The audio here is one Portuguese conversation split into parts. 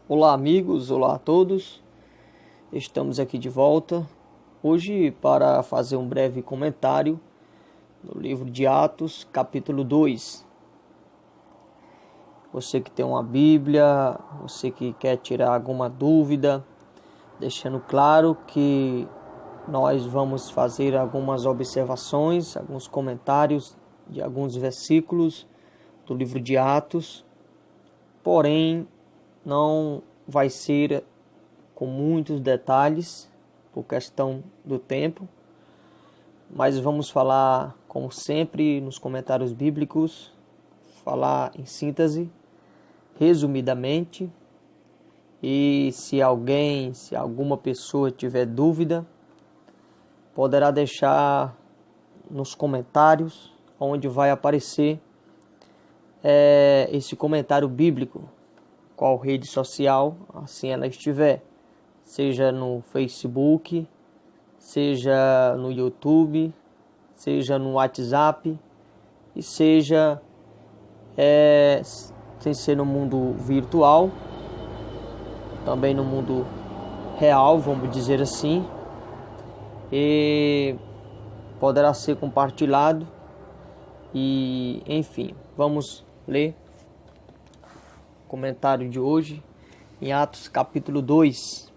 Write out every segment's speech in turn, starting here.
Olá amigos, olá a todos, estamos aqui de volta hoje para fazer um breve comentário no livro de Atos, capítulo 2. Você que tem uma Bíblia, você que quer tirar alguma dúvida, deixando claro que nós vamos fazer algumas observações, alguns comentários de alguns versículos do livro de Atos, porém não vai ser com muitos detalhes por questão do tempo, mas vamos falar, como sempre, nos comentários bíblicos, falar em síntese, resumidamente, e se alguma pessoa tiver dúvida, poderá deixar nos comentários, onde vai aparecer esse comentário bíblico, qual rede social assim ela estiver, seja no Facebook, seja no YouTube, seja no WhatsApp, e seja sem ser no mundo virtual, também no mundo real, vamos dizer assim, e poderá ser compartilhado. E enfim, vamos ler o comentário de hoje em Atos capítulo 2.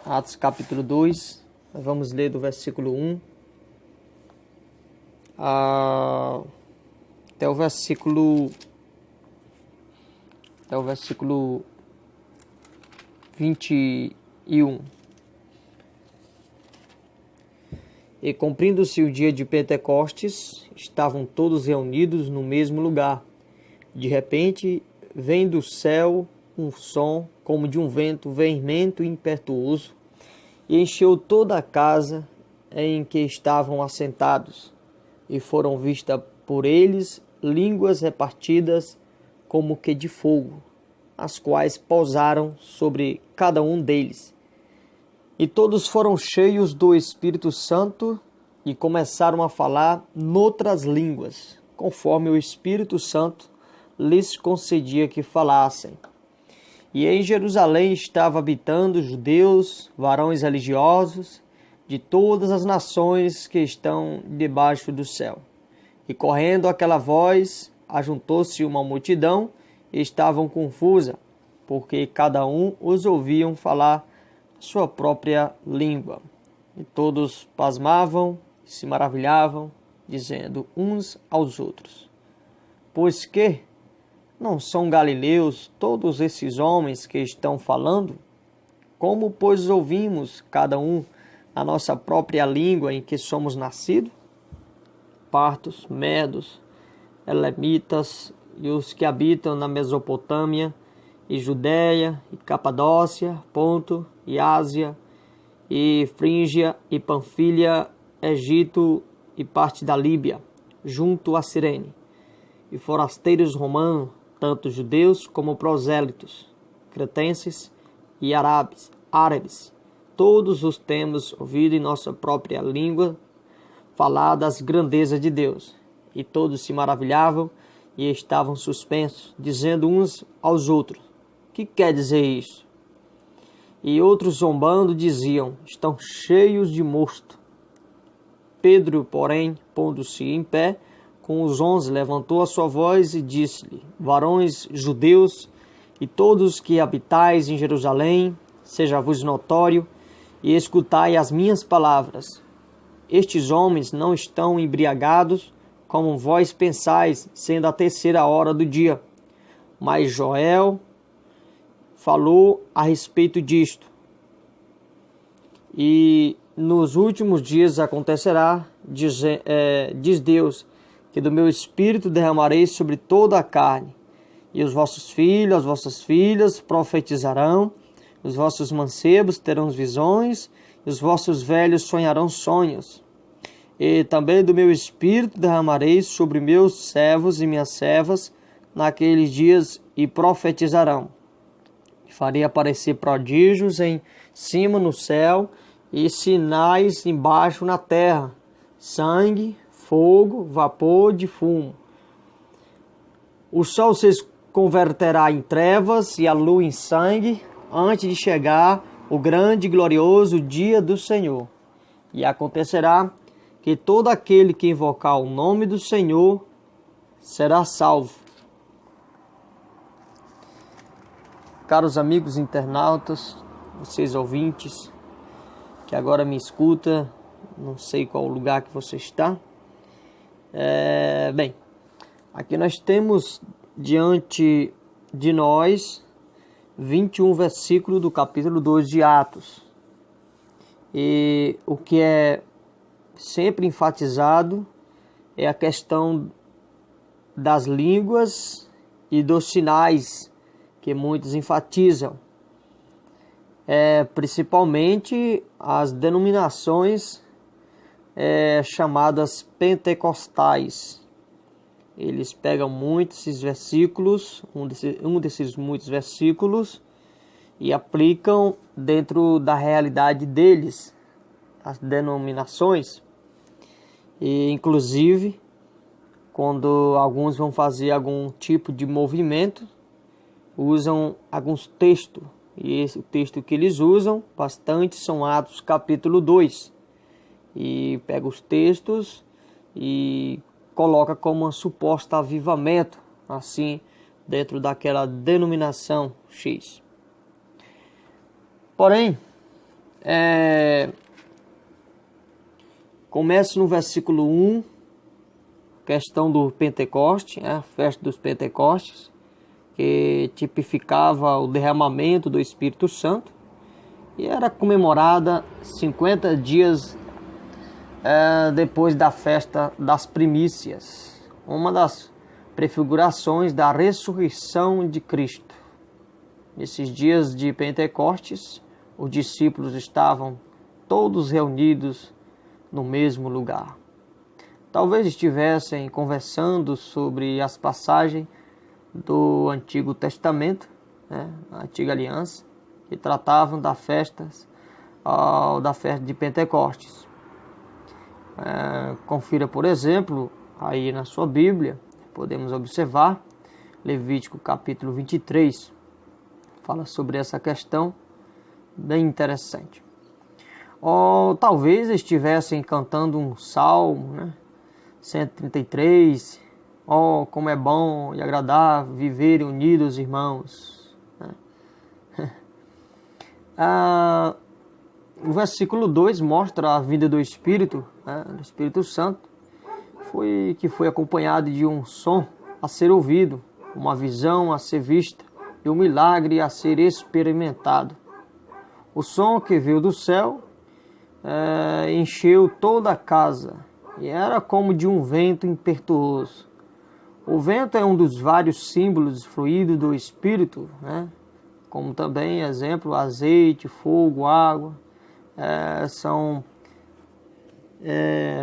Atos capítulo 2, nós vamos ler do versículo 1 até o versículo 21. E cumprindo-se o dia de Pentecostes, estavam todos reunidos no mesmo lugar. De repente, vem do céu um som como de um vento veemente e impetuoso, e encheu toda a casa em que estavam assentados. E foram vistas por eles línguas repartidas como que de fogo, as quais pousaram sobre cada um deles. E todos foram cheios do Espírito Santo e começaram a falar noutras línguas, conforme o Espírito Santo lhes concedia que falassem. E em Jerusalém estava habitando judeus, varões religiosos, de todas as nações que estão debaixo do céu. E correndo aquela voz, ajuntou-se uma multidão e estavam confusa, porque cada um os ouviam falar sua própria língua. E todos pasmavam e se maravilhavam, dizendo uns aos outros: pois que não são galileus todos esses homens que estão falando? Como, pois, ouvimos cada um a nossa própria língua em que somos nascidos? Partos, medos, elamitas e os que habitam na Mesopotâmia e Judéia e Capadócia, Ponto e Ásia e Frígia e Panfilha, Egito e parte da Líbia, junto a Cirene, e forasteiros romanos, tanto judeus como prosélitos, cretenses e árabes, todos os temos ouvido em nossa própria língua falar das grandezas de Deus. E todos se maravilhavam e estavam suspensos, dizendo uns aos outros: que quer dizer isso? E outros, zombando, diziam: estão cheios de mosto. Pedro, porém, pondo-se em pé, com os 11, levantou a sua voz e disse-lhe: varões judeus e todos que habitais em Jerusalém, seja-vos notório e escutai as minhas palavras. Estes homens não estão embriagados, como vós pensais, sendo a 3ª hora do dia. Mas Joel falou a respeito disto. E nos últimos dias acontecerá, diz Deus, que do meu Espírito derramarei sobre toda a carne. E os vossos filhos, as vossas filhas profetizarão, os vossos mancebos terão visões, e os vossos velhos sonharão sonhos. E também do meu Espírito derramarei sobre meus servos e minhas servas naqueles dias, e profetizarão. Farei aparecer prodígios em cima no céu e sinais embaixo na terra: sangue, fogo, vapor de fumo. O sol se converterá em trevas e a lua em sangue, antes de chegar o grande e glorioso dia do Senhor. E acontecerá que todo aquele que invocar o nome do Senhor será salvo. Caros amigos internautas, vocês ouvintes, que agora me escuta, não sei qual lugar que você está. Bem, aqui nós temos diante de nós 21 versículos do capítulo 2 de Atos. E o que é sempre enfatizado é a questão das línguas e dos sinais que muitos enfatizam. Principalmente as denominações chamadas pentecostais. Eles pegam muito esses versículos, um desses muitos versículos, e aplicam dentro da realidade deles, as denominações. E inclusive, quando alguns vão fazer algum tipo de movimento, usam alguns textos. E esse, o texto que eles usam bastante são Atos capítulo 2. E pega os textos e coloca como um suposto avivamento, assim, dentro daquela denominação X. Porém, começa no versículo 1, questão do Pentecoste, a festa dos Pentecostes, que tipificava o derramamento do Espírito Santo, e era comemorada 50 dias depois da festa das primícias, uma das prefigurações da ressurreição de Cristo. Nesses dias de Pentecostes, os discípulos estavam todos reunidos no mesmo lugar. Talvez estivessem conversando sobre as passagens do Antigo Testamento, a Antiga Aliança, que tratavam da festa de Pentecostes. Confira, por exemplo, aí na sua Bíblia, podemos observar Levítico capítulo 23, fala sobre essa questão, bem interessante. Ou talvez estivessem cantando um salmo, 133, como é bom e agradável viverem unidos, irmãos. O versículo 2 mostra a vinda do Espírito, do Espírito Santo, que foi acompanhado de um som a ser ouvido, uma visão a ser vista e um milagre a ser experimentado. O som que veio do céu encheu toda a casa e era como de um vento impetuoso. O vento é um dos vários símbolos fluidos do Espírito, como também, exemplo, azeite, fogo, água. São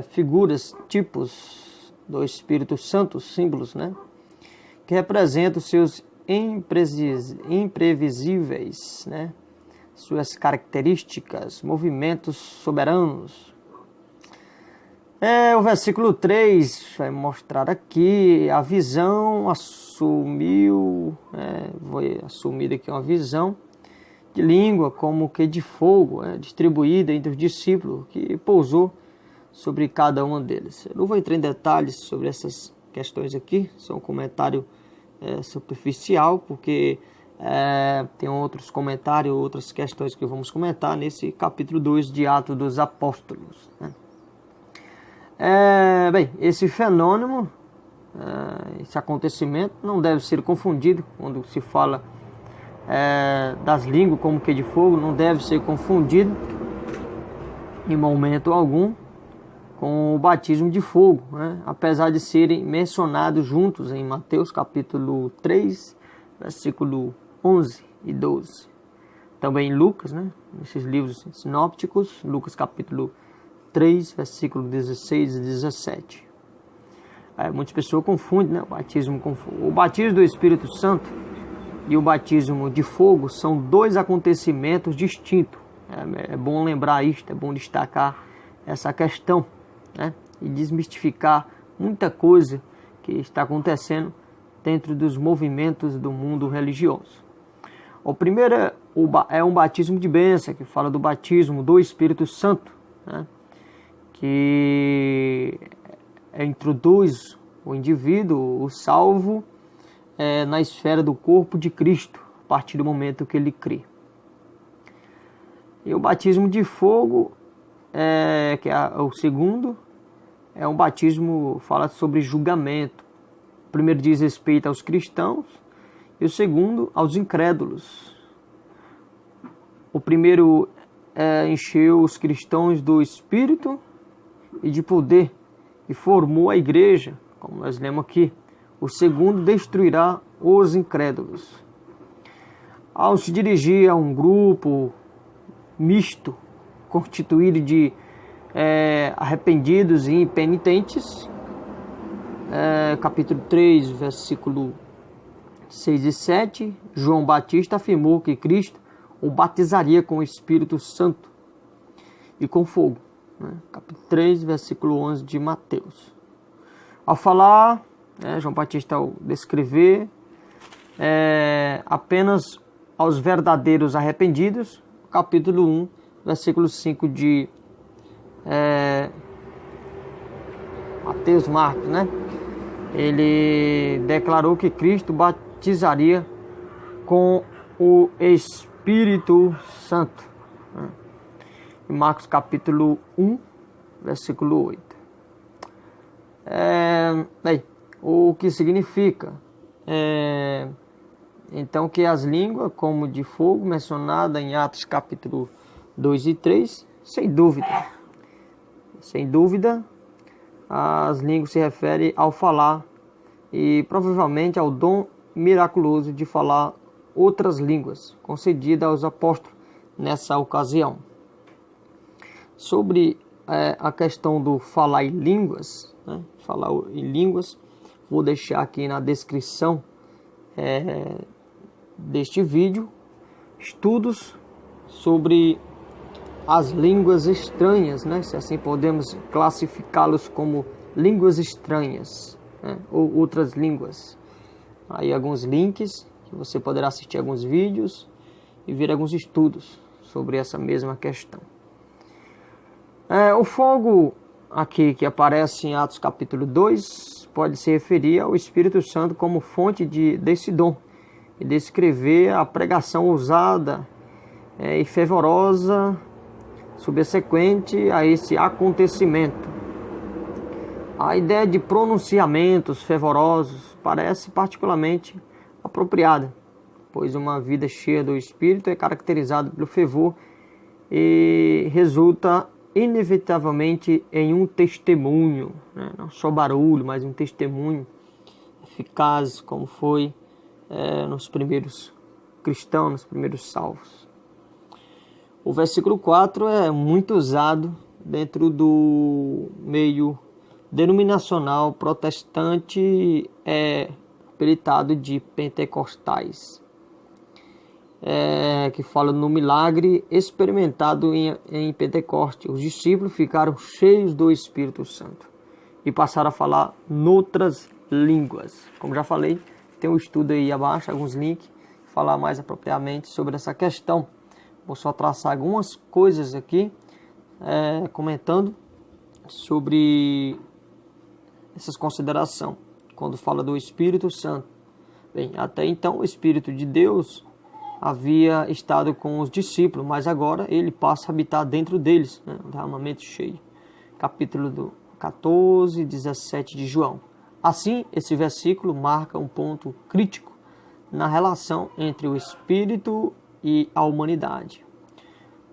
figuras, tipos do Espírito Santo, símbolos, que representam seus imprevisíveis, suas características, movimentos soberanos. O versículo 3 vai mostrar aqui a visão foi assumida aqui uma visão de língua como que de fogo, distribuída entre os discípulos, que pousou sobre cada um deles. Eu não vou entrar em detalhes sobre essas questões aqui, são um comentário superficial, porque tem outros comentários, outras questões que vamos comentar nesse capítulo 2 de Atos dos Apóstolos. Bem, esse fenômeno, esse acontecimento não deve ser confundido quando se fala das línguas como que de fogo, não deve ser confundido em momento algum com o batismo de fogo, apesar de serem mencionados juntos em Mateus capítulo 3, versículo 11 e 12. Também em Lucas, nesses livros sinópticos, Lucas capítulo 3, versículo 16 e 17. Muitas pessoas confundem o batismo com fogo. O batismo do Espírito Santo e o batismo de fogo são dois acontecimentos distintos. É bom lembrar isto, é bom destacar essa questão, e desmistificar muita coisa que está acontecendo dentro dos movimentos do mundo religioso. O primeiro é um batismo de bênção, que fala do batismo do Espírito Santo, né? Que introduz o indivíduo, o salvo, na esfera do corpo de Cristo, a partir do momento que ele crê. E o batismo de fogo, que é o segundo, é um batismo, fala sobre julgamento. O primeiro diz respeito aos cristãos e o segundo aos incrédulos. O primeiro encheu os cristãos do Espírito e de poder e formou a igreja, como nós lemos aqui. O segundo destruirá os incrédulos. Ao se dirigir a um grupo misto, constituído de arrependidos e impenitentes, capítulo 3, versículo 6 e 7, João Batista afirmou que Cristo o batizaria com o Espírito Santo e com fogo, né? Capítulo 3, versículo 11 de Mateus. Ao falar, João Batista, ao descrever apenas aos verdadeiros arrependidos, capítulo 1, versículo 5 de Mateus, Marcos, né? Ele declarou que Cristo batizaria com o Espírito Santo, né? Em Marcos capítulo 1, versículo 8. O que significa? Então, que as línguas, como de fogo, mencionada em Atos capítulo 2 e 3, sem dúvida, as línguas se referem ao falar e provavelmente ao dom miraculoso de falar outras línguas, concedida aos apóstolos nessa ocasião. Sobre a questão do falar em línguas, vou deixar aqui na descrição deste vídeo estudos sobre as línguas estranhas, né? Se assim podemos classificá-los como línguas estranhas, né? Ou outras línguas. Aí alguns links que você poderá assistir alguns vídeos e ver alguns estudos sobre essa mesma questão. O fogo aqui que aparece em Atos capítulo 2 pode se referir ao Espírito Santo como fonte desse dom e descrever a pregação ousada e fervorosa subsequente a esse acontecimento. A ideia de pronunciamentos fervorosos parece particularmente apropriada, pois uma vida cheia do Espírito é caracterizada pelo fervor e resulta inevitavelmente em um testemunho, né? Não só barulho, mas um testemunho eficaz, como foi nos primeiros cristãos, nos primeiros salvos. O versículo 4 é muito usado dentro do meio denominacional protestante, apelidado de pentecostais, que fala no milagre experimentado em Pentecoste. Os discípulos ficaram cheios do Espírito Santo e passaram a falar noutras línguas. Como já falei, tem um estudo aí abaixo, alguns links, falar mais apropriadamente sobre essa questão. Vou só traçar algumas coisas aqui, comentando sobre essas considerações, quando fala do Espírito Santo. Bem, até então o Espírito de Deus havia estado com os discípulos, mas agora ele passa a habitar dentro deles, né? Um derramamento cheio. Capítulo 14, 17 de João. Assim, esse versículo marca um ponto crítico na relação entre o Espírito e a humanidade.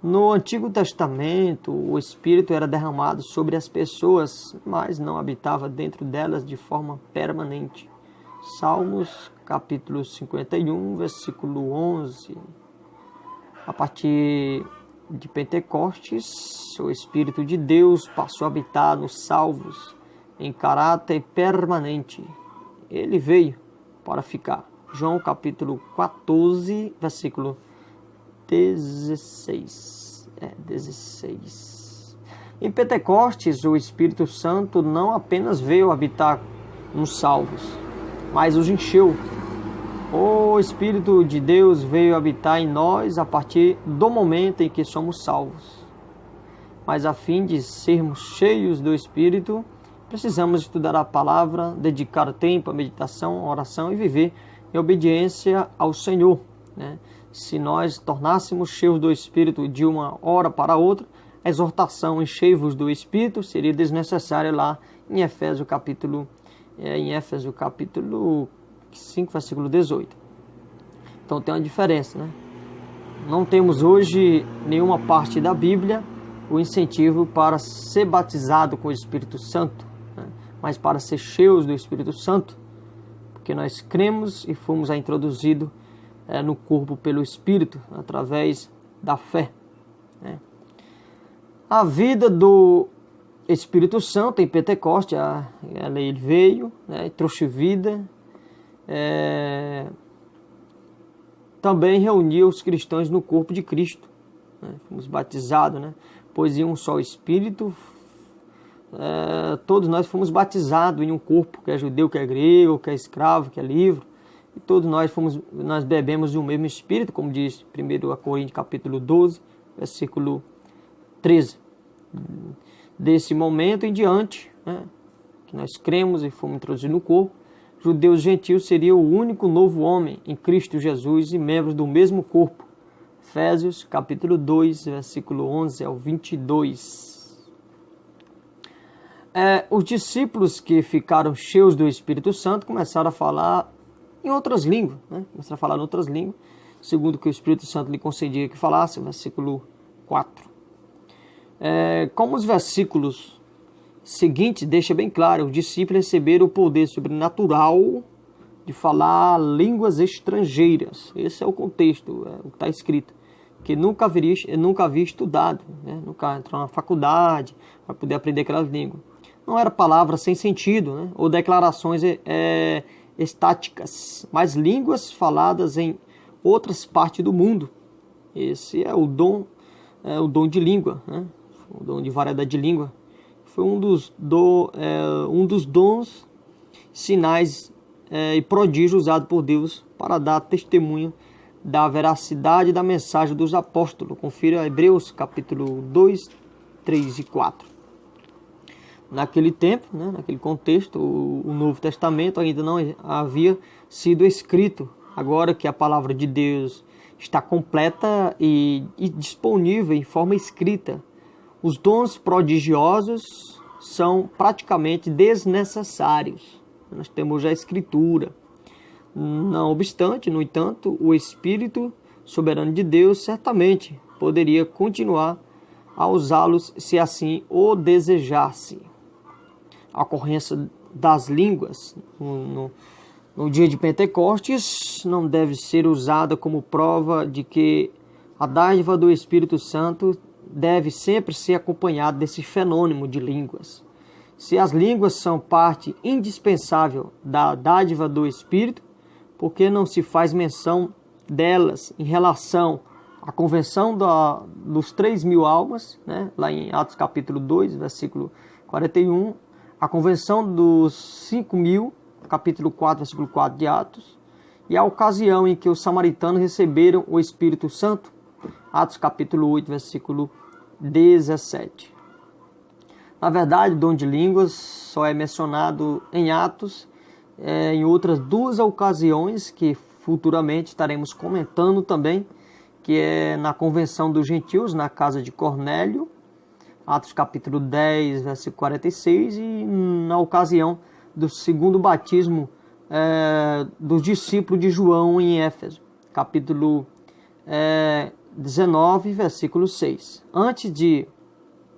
No Antigo Testamento, o Espírito era derramado sobre as pessoas, mas não habitava dentro delas de forma permanente. Salmos, capítulo 51, versículo 11. A partir de Pentecostes, o Espírito de Deus passou a habitar nos salvos em caráter permanente. Ele veio para ficar. João, capítulo 14, versículo 16. 16. Em Pentecostes, o Espírito Santo não apenas veio habitar nos salvos, mas os encheu. O Espírito de Deus veio habitar em nós a partir do momento em que somos salvos. Mas a fim de sermos cheios do Espírito, precisamos estudar a palavra, dedicar tempo à meditação, à oração e viver em obediência ao Senhor, né? Se nós tornássemos cheios do Espírito de uma hora para outra, a exortação enchei-vos do Espírito seria desnecessária lá em Éfeso capítulo 5, versículo 18. Então tem uma diferença, né? Não temos hoje nenhuma parte da Bíblia o incentivo para ser batizado com o Espírito Santo, né? Mas para ser cheios do Espírito Santo, porque nós cremos e fomos introduzidos no corpo pelo Espírito, através da fé, né? A vida do Espírito Santo em Pentecostes, ele veio, né, e trouxe vida, também reuniu os cristãos no corpo de Cristo, né? Fomos batizados, né? Pois em um só Espírito, todos nós fomos batizados em um corpo, que é judeu, que é grego, que é escravo, que é livre, e todos nós bebemos de um mesmo Espírito, como diz 1 Coríntios capítulo 12, versículo 13. Desse momento em diante, né, que nós cremos e fomos introduzidos no corpo, judeus e gentios seria o único novo homem em Cristo Jesus e membros do mesmo corpo. Efésios capítulo 2, versículo 11 ao 22. Os discípulos que ficaram cheios do Espírito Santo começaram a falar em outras línguas, né? Começaram a falar em outras línguas, segundo o que o Espírito Santo lhe concedia que falasse, versículo 4. Como os versículos seguintes deixam bem claro, os discípulos receberam o poder sobrenatural de falar línguas estrangeiras. Esse é o contexto, o que está escrito. Que nunca havia estudado, né? Nunca entrou na faculdade para poder aprender aquelas línguas. Não era palavras sem sentido, né? Ou declarações estáticas, mas línguas faladas em outras partes do mundo. Esse é o dom de língua, né? O dom de variedade de língua. Foi um dos dons, sinais e prodígios usados por Deus para dar testemunho da veracidade da mensagem dos apóstolos. Confira Hebreus capítulo 2, 3 e 4. Naquele tempo, né, naquele contexto, o Novo Testamento ainda não havia sido escrito. Agora que a palavra de Deus está completa e disponível em forma escrita, os dons prodigiosos são praticamente desnecessários. Nós temos já a Escritura. Não obstante, no entanto, o Espírito soberano de Deus certamente poderia continuar a usá-los se assim o desejasse. A ocorrência das línguas no dia de Pentecostes não deve ser usada como prova de que a dádiva do Espírito Santo deve sempre ser acompanhada desse fenômeno de línguas. Se as línguas são parte indispensável da dádiva do Espírito, por que não se faz menção delas em relação à convenção dos 3.000 almas, né? Lá em Atos capítulo 2, versículo 41, a convenção dos 5.000, capítulo 4, versículo 4 de Atos, e a ocasião em que os samaritanos receberam o Espírito Santo, Atos capítulo 8, versículo 17. Na verdade, o dom de línguas só é mencionado em Atos, em outras duas ocasiões que futuramente estaremos comentando também, que é na convenção dos gentios, na casa de Cornélio, Atos capítulo 10, versículo 46, e na ocasião do segundo batismo dos discípulos de João em Éfeso, capítulo 19, versículo 6. Antes de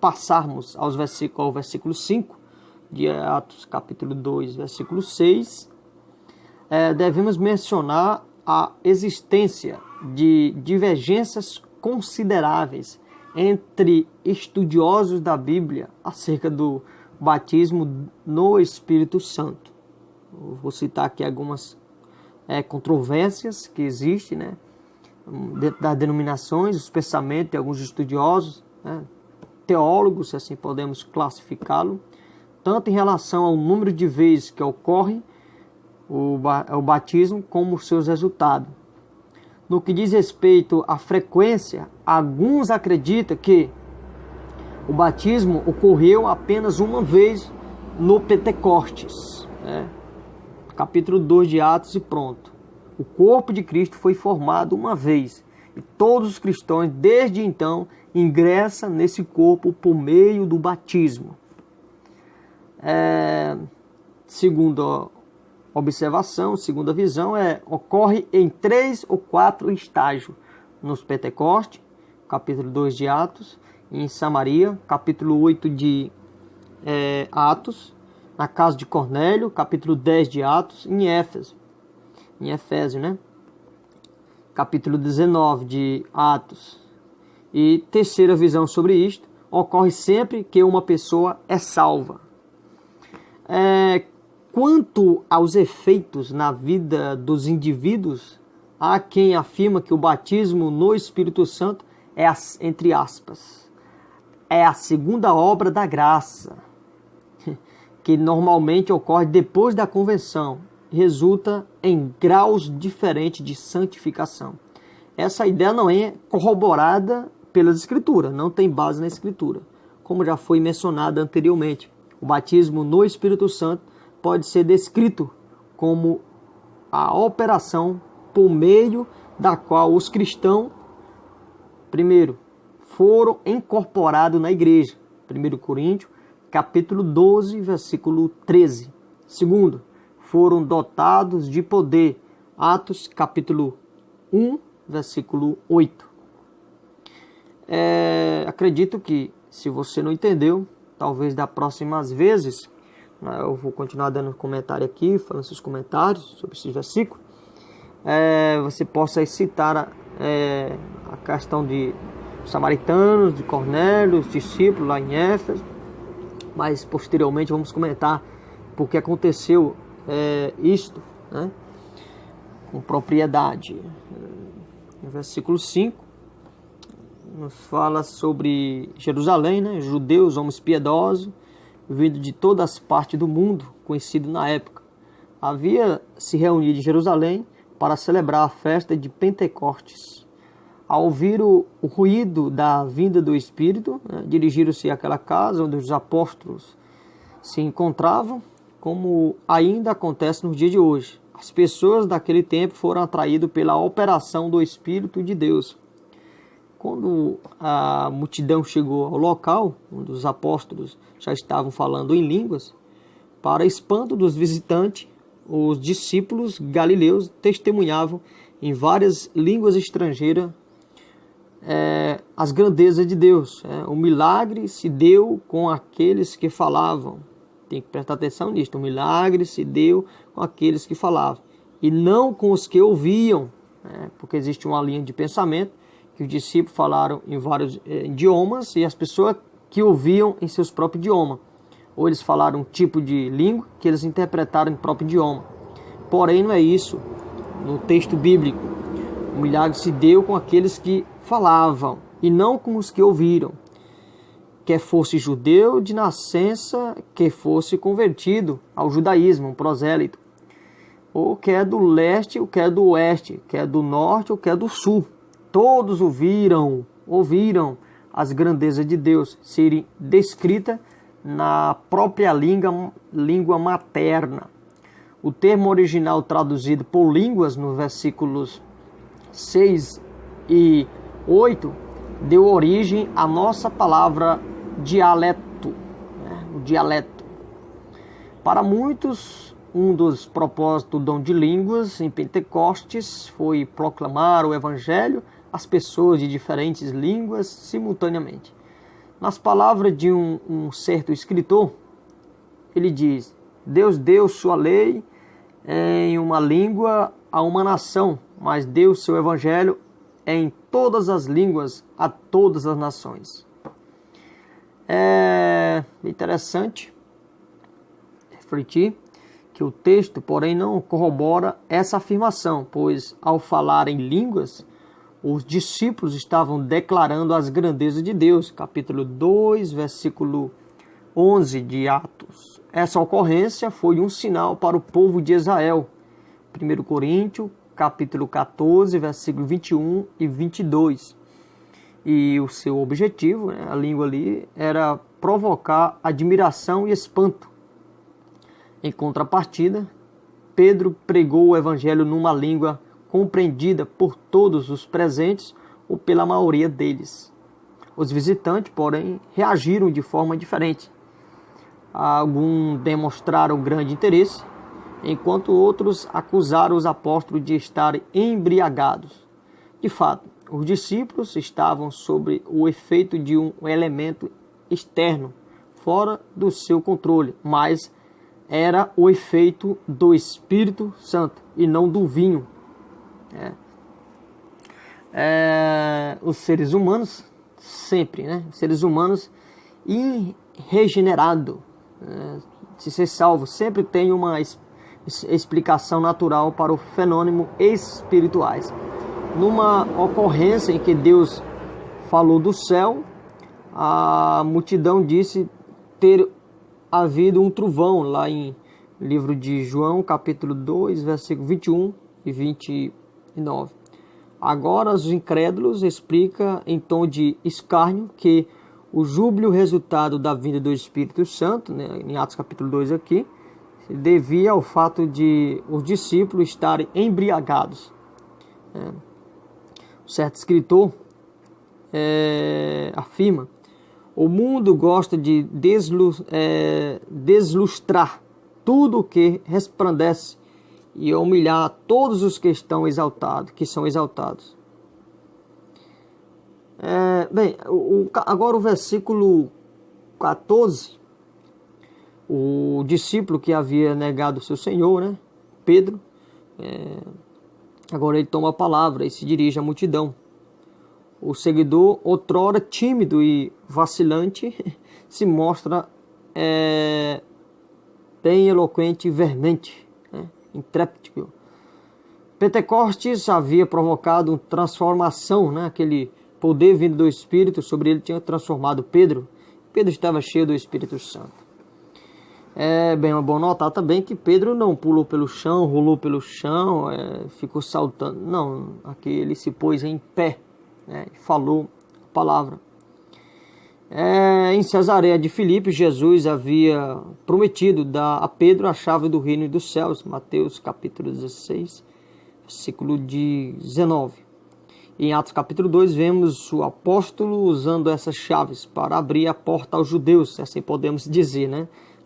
passarmos ao versículo 5, de Atos capítulo 2, versículo 6, devemos mencionar a existência de divergências consideráveis entre estudiosos da Bíblia acerca do batismo no Espírito Santo. Eu vou citar aqui algumas controvérsias que existem, né, dentro das denominações, os pensamentos de alguns estudiosos, né, teólogos, se assim podemos classificá-lo, tanto em relação ao número de vezes que ocorre o batismo como seus resultados. No que diz respeito à frequência, alguns acreditam que o batismo ocorreu apenas uma vez no Pentecostes, né? Capítulo 2 de Atos e pronto. O corpo de Cristo foi formado uma vez e todos os cristãos, desde então, ingressam nesse corpo por meio do batismo. Segunda observação, segunda visão, ocorre em 3 ou 4 estágios. Nos Pentecostes, capítulo 2 de Atos, em Samaria, capítulo 8 de Atos, na casa de Cornélio, capítulo 10 de Atos, em Efésio, né? Capítulo 19 de Atos. E terceira visão sobre isto, ocorre sempre que uma pessoa é salva. Quanto aos efeitos na vida dos indivíduos, há quem afirma que o batismo no Espírito Santo é, entre aspas, é a segunda obra da graça, que normalmente ocorre depois da conversão, resulta em graus diferentes de santificação. Essa ideia não é corroborada pelas Escrituras, não tem base na Escritura. Como já foi mencionado anteriormente, o batismo no Espírito Santo pode ser descrito como a operação por meio da qual os cristãos, primeiro, foram incorporados na igreja. 1 Coríntios, capítulo 12, versículo 13. Segundo, foram dotados de poder. Atos, capítulo 1, versículo 8. Acredito que, se você não entendeu, talvez das próximas vezes, eu vou continuar dando comentário aqui, falando seus comentários sobre esses versículos, você possa citar a questão de samaritanos, de Cornélio, os discípulos lá em Éfeso, mas posteriormente vamos comentar porque aconteceu isto, né, com propriedade. No versículo 5 nos fala sobre Jerusalém, né, judeus, homens piedosos, vindo de todas as partes do mundo, conhecido na época. Havia se reunido em Jerusalém para celebrar a festa de Pentecostes. Ao ouvir o ruído da vinda do Espírito, né, dirigiram-se àquela casa onde os apóstolos se encontravam, como ainda acontece nos dias de hoje. As pessoas daquele tempo foram atraídas pela operação do Espírito de Deus. Quando a multidão chegou ao local, onde os apóstolos já estavam falando em línguas, para espanto dos visitantes, os discípulos galileus testemunhavam em várias línguas estrangeiras as grandezas de Deus. O milagre se deu com aqueles que falavam. Tem que prestar atenção nisso. O milagre se deu com aqueles que falavam e não com os que ouviam, porque existe uma linha de pensamento que os discípulos falaram em vários idiomas e as pessoas que ouviam em seus próprios idiomas. Ou eles falaram um tipo de língua que eles interpretaram em próprio idioma. Porém, não é isso no texto bíblico. O milagre se deu com aqueles que falavam e não com os que ouviram. Quer fosse judeu de nascença, que fosse convertido ao judaísmo, um prosélito. Ou quer do leste, ou quer do oeste, quer do norte, ou quer do sul. Todos ouviram as grandezas de Deus serem descritas na própria língua materna. O termo original traduzido por línguas nos versículos 6 e 8 deu origem à nossa palavra dialeto, o dialeto. Para muitos, um dos propósitos do dom de línguas em Pentecostes foi proclamar o Evangelho às pessoas de diferentes línguas simultaneamente. Nas palavras de um certo escritor, ele diz: Deus deu sua lei em uma língua a uma nação, mas deu seu Evangelho em todas as línguas a todas as nações. É interessante refletir que o texto, porém, não corrobora essa afirmação, pois ao falar em línguas, os discípulos estavam declarando as grandezas de Deus. Capítulo 2, versículo 11 de Atos. Essa ocorrência foi um sinal para o povo de Israel 1 Coríntios, capítulo 14, versículo 21 e 22. E o seu objetivo, né, a língua ali, era provocar admiração e espanto. Em contrapartida, Pedro pregou o evangelho numa língua compreendida por todos os presentes ou pela maioria deles. Os visitantes, porém, reagiram de forma diferente. Alguns demonstraram grande interesse, enquanto outros acusaram os apóstolos de estarem embriagados. De fato, os discípulos estavam sob o efeito de um elemento externo, fora do seu controle, mas era o efeito do Espírito Santo e não do vinho. Os seres humanos, sempre, os seres humanos regenerados, se ser salvo, sempre tem uma explicação natural para o fenômeno espirituais. Numa ocorrência em que Deus falou do céu, a multidão disse ter havido um trovão, lá em livro de João, capítulo 2, versículo 21 e 29. Agora os incrédulos explicam em tom de escárnio que o júbilo resultado da vinda do Espírito Santo, em Atos capítulo 2 aqui, devia ao fato de os discípulos estarem embriagados. Certo escritor afirma: o mundo gosta de deslustrar tudo o que resplandece e humilhar todos os que são exaltados. Agora o versículo 14, o discípulo que havia negado o seu Senhor, Pedro, agora ele toma a palavra e se dirige à multidão. O seguidor, outrora tímido e vacilante, se mostra bem eloquente e veemente, intrépido. Pentecostes havia provocado uma transformação, aquele poder vindo do Espírito sobre ele tinha transformado Pedro. Pedro estava cheio do Espírito Santo. É bom notar também que Pedro não pulou pelo chão, rolou pelo chão, ficou saltando. Não, aqui ele se pôs em pé, e falou a palavra. Em Cesareia de Filipe, Jesus havia prometido dar a Pedro a chave do reino dos céus. Mateus capítulo 16, versículo 19. Em Atos capítulo 2, vemos o apóstolo usando essas chaves para abrir a porta aos judeus, assim podemos dizer,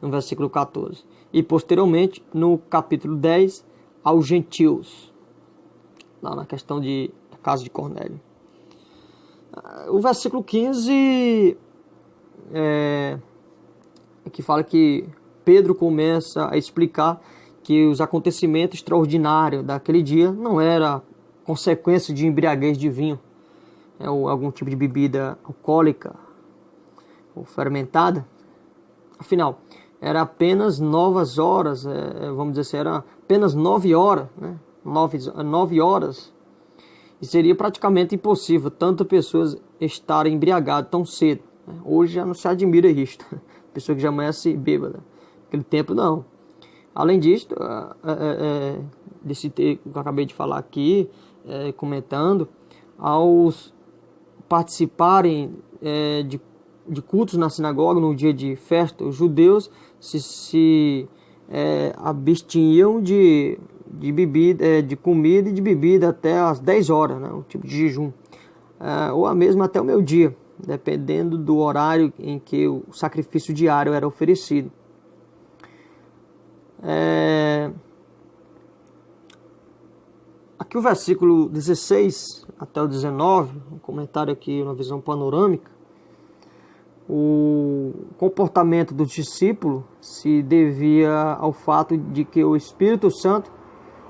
no versículo 14. E posteriormente, no capítulo 10, aos gentios, lá na questão da casa de Cornélio. O versículo 15, que fala que Pedro começa a explicar que os acontecimentos extraordinários daquele dia não era consequência de embriaguez de vinho, ou algum tipo de bebida alcoólica ou fermentada. Afinal, era apenas 9 horas, vamos dizer assim, era apenas 9 horas, 9 horas, e seria praticamente impossível tantas pessoas estarem embriagadas tão cedo. Hoje já não se admira isto, pessoa que já amanhece bêbada. Naquele tempo não. Além disso, desse texto que eu acabei de falar aqui, comentando, aos participarem de cultos na sinagoga no dia de festa, os judeus se abstinham de bebida, de comida e de bebida até às 10 horas, um tipo de jejum, ou mesmo até o meio-dia, dependendo do horário em que o sacrifício diário era oferecido. Aqui o versículo 16 até o 19, um comentário aqui, uma visão panorâmica. O comportamento do discípulo se devia ao fato de que o Espírito Santo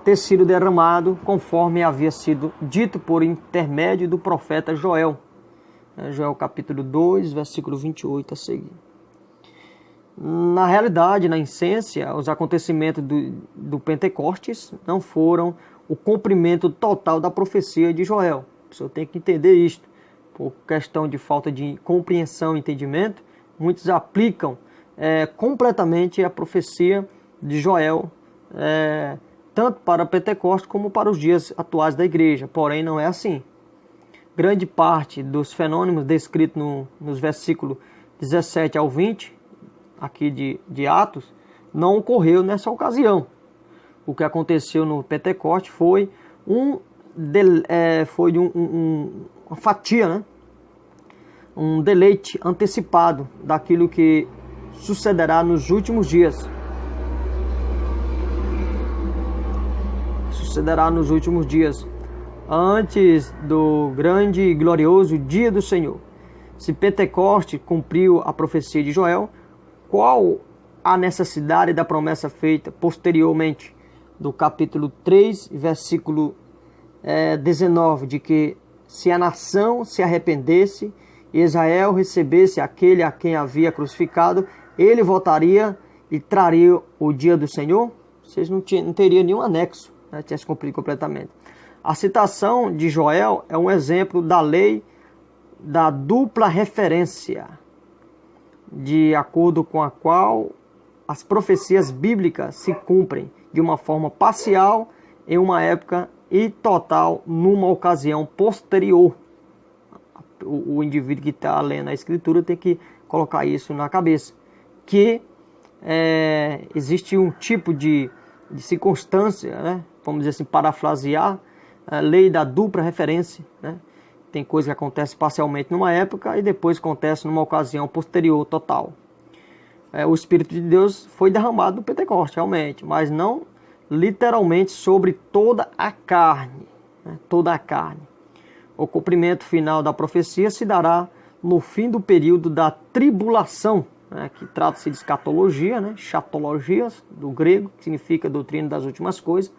ter sido derramado conforme havia sido dito por intermédio do profeta Joel. Joel capítulo 2, versículo 28 a seguir. Na realidade, na essência, os acontecimentos do Pentecostes não foram o cumprimento total da profecia de Joel. O senhor tem que entender isto. Por questão de falta de compreensão e entendimento, muitos aplicam completamente a profecia de Joel tanto para Pentecostes como para os dias atuais da igreja. Porém, não é assim. Grande parte dos fenômenos descritos nos versículos 17 ao 20, aqui de Atos, não ocorreu nessa ocasião. O que aconteceu no Pentecostes foi uma fatia, né? Um deleite antecipado daquilo que sucederá nos últimos dias. Sucederá nos últimos dias, antes do grande e glorioso dia do Senhor. Se Pentecostes cumpriu a profecia de Joel, qual a necessidade da promessa feita posteriormente do capítulo 3, versículo 19, de que se a nação se arrependesse e Israel recebesse aquele a quem havia crucificado, ele voltaria e traria o dia do Senhor? Vocês não teriam nenhum anexo, né? Tinha se cumprido completamente. A citação de Joel é um exemplo da lei da dupla referência, de acordo com a qual as profecias bíblicas se cumprem de uma forma parcial em uma época e total numa ocasião posterior. O indivíduo que está lendo a Escritura tem que colocar isso na cabeça, que existe um tipo de circunstância, né? Vamos dizer assim, parafrasear, a lei da dupla referência, né? Tem coisa que acontece parcialmente numa época e depois acontece numa ocasião posterior total. O Espírito de Deus foi derramado no Pentecostes, realmente, mas não literalmente sobre toda a carne, né? Toda a carne. O cumprimento final da profecia se dará no fim do período da tribulação, né? Que trata-se de escatologia, né? Chatologia, do grego, que significa doutrina das últimas coisas.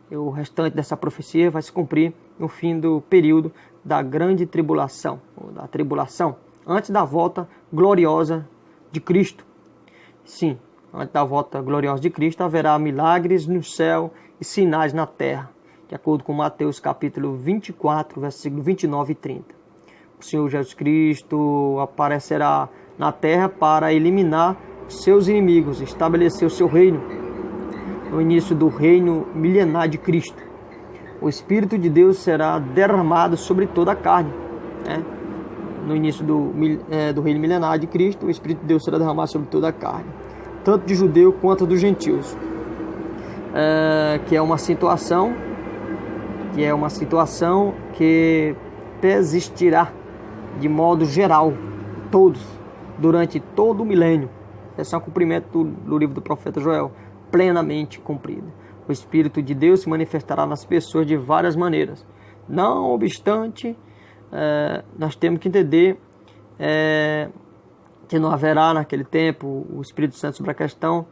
E o restante dessa profecia vai se cumprir no fim do período da grande tribulação, ou da tribulação, antes da volta gloriosa de Cristo. Sim, antes da volta gloriosa de Cristo haverá milagres no céu e sinais na terra, de acordo com Mateus capítulo 24, versículo 29 e 30. O Senhor Jesus Cristo aparecerá na terra para eliminar seus inimigos, estabelecer o seu reino, no início do reino milenar de Cristo. O Espírito de Deus será derramado sobre toda a carne, né? No início do reino milenar de Cristo, o Espírito de Deus será derramado sobre toda a carne, tanto de judeu quanto dos gentios, que é uma situação que persistirá de modo geral, todos, durante todo o milênio. Esse é o cumprimento do livro do profeta Joel, plenamente cumprido. O Espírito de Deus se manifestará nas pessoas de várias maneiras. Não obstante, nós temos que entender que não haverá naquele tempo o Espírito Santo sobre a questão,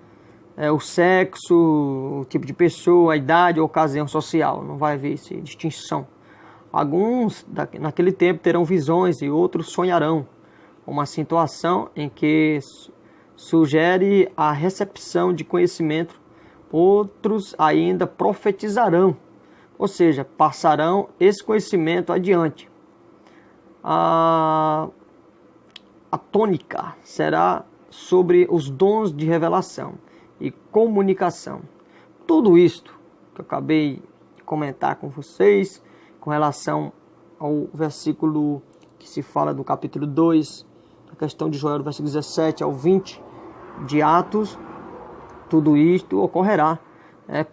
o sexo, o tipo de pessoa, a idade, a ocasião social. Não vai haver essa distinção. Alguns naquele tempo terão visões e outros sonharão. Uma situação em que sugere a recepção de conhecimento. Outros ainda profetizarão, ou seja, passarão esse conhecimento adiante. A tônica será sobre os dons de revelação e comunicação. Tudo isto que eu acabei de comentar com vocês, com relação ao versículo que se fala do capítulo 2, a questão de Joel, do versículo 17 ao 20 de Atos, tudo isto ocorrerá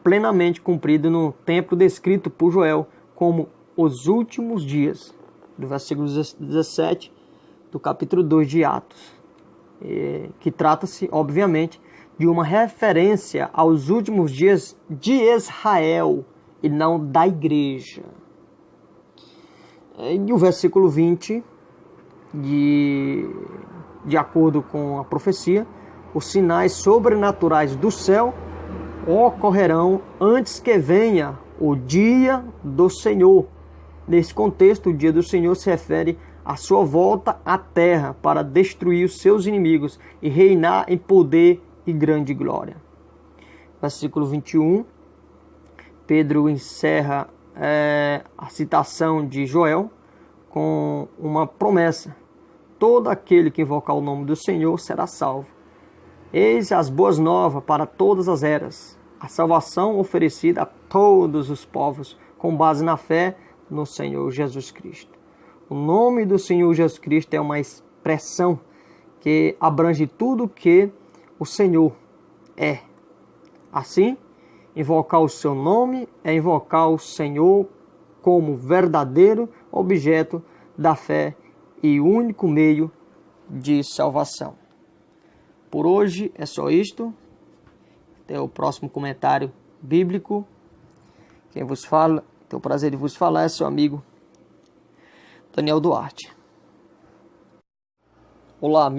plenamente cumprido no tempo descrito por Joel como os últimos dias, do versículo 17 do capítulo 2 de Atos, que trata-se, obviamente, de uma referência aos últimos dias de Israel e não da igreja. E o versículo 20, de acordo com a profecia, os sinais sobrenaturais do céu ocorrerão antes que venha o dia do Senhor. Nesse contexto, o dia do Senhor se refere à sua volta à terra para destruir os seus inimigos e reinar em poder e grande glória. Versículo 21, Pedro encerra a citação de Joel com uma promessa: todo aquele que invocar o nome do Senhor será salvo. Eis as boas novas para todas as eras. a salvação oferecida a todos os povos com base na fé no Senhor Jesus Cristo. O nome do Senhor Jesus Cristo é uma expressão que abrange tudo que o Senhor é. Assim, invocar o seu nome é invocar o Senhor como verdadeiro objeto da fé e único meio de salvação. Por hoje é só isto. Até o próximo comentário bíblico. Quem vos fala, tenho o prazer de vos falar, é seu amigo Daniel Duarte. Olá,